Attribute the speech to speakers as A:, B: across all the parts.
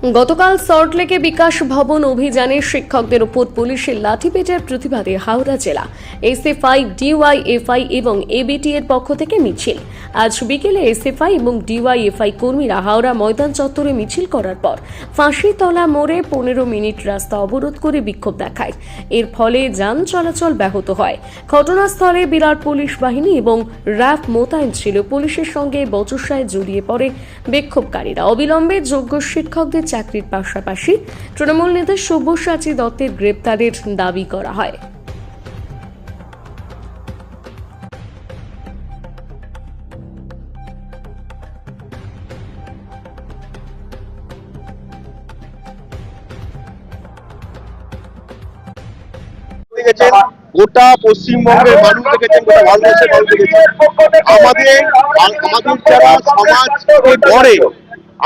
A: গতকাল সল্টলেকে বিকাশ ভবন অভিযানে শিক্ষকদের উপর পুলিশের লাঠিপেটার প্রতিবাদে হাওড়া জেলা এসএফআই, ডিওয়াইএফআই এবং এবিটি এর পক্ষ থেকে মিছিল। আজ বিকেলে এসএফআই এবং ডিওয়াইএফআই কর্মীরা হাওড়া ময়দান চত্বরে মিছিল করার পর ফাঁসিতলা মোড়ে 15 মিনিট রাস্তা অবরোধ করে বিক্ষোভ দেখায়। এর ফলে যান চলাচল ব্যাহত হয়। ঘটনাস্থলে বিরাট পুলিশ বাহিনী এবং র্যাব মোতায়েন ছিল। পুলিশের সঙ্গে বচসায় জড়িয়ে পড়ে বিক্ষোভকারীরা। অবিলম্বে যোগ্য শিক্ষকদের চাকরির পাশাপাশি তৃণমূল নেতা সব্যসাচী দত্তের গ্রেপ্তারের দাবি করা হয়।
B: গোটা পশ্চিমবঙ্গের মানুষ দেখেছেন, গোটা ভারতবর্ষের মানুষ দেখেছেন। আমাদের যারা সমাজকে গড়ে,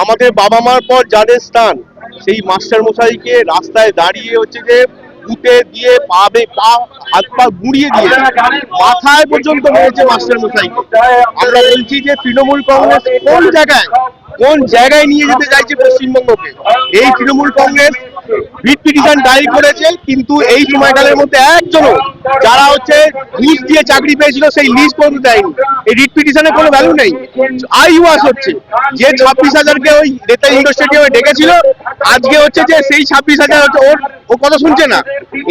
B: আমাদের বাবা মার পর যাদের স্থান, সেই মাস্টার মশাইকে রাস্তায় দাঁড়িয়ে হচ্ছে যে পুঁতে দিয়ে পা হাত পা গুঁড়িয়ে দিয়ে মাথায় পর্যন্ত মেরেছে মাস্টার মশাইকে। আমরা বলছি যে তৃণমূল কংগ্রেস কোন জায়গায় নিয়ে যেতে চাইছে পশ্চিমবঙ্গকে। এই তৃণমূল কংগ্রেস রিট পিটিশন দায়ের করেছে, কিন্তু এই সময়কালের মধ্যে একজনও যারা হচ্ছে ঘুষ দিয়ে চাকরি পেয়েছিল সেই লিস্ট পর্যন্ত দেয়নি। এই রিট পিটিশনের কোনো ভ্যালু নেই। আইওয়াস হচ্ছে যে 26,000কে ওই নেতা ইন্ডোর স্টেডিয়ামে ডেকেছিল, আজকে হচ্ছে যে সেই 26,000 হচ্ছে ও কথা শুনছে না।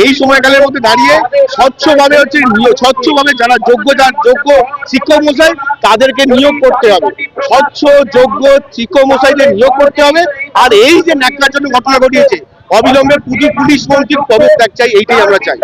B: এই সময়কালের মধ্যে দাঁড়িয়ে স্বচ্ছভাবে যারা যোগ্য শিক্ষক মশাই তাদেরকে নিয়োগ করতে হবে। স্বচ্ছ যোগ্য শিক্ষক মশাইদের নিয়োগ করতে হবে। আর এই যে ন্যাক্কারজনক ঘটনা ঘটিয়েছে, অবিলম্বে পুলিশ মন্ত্রীর পদত্যাগ চাই, এইটাই আমরা চাই।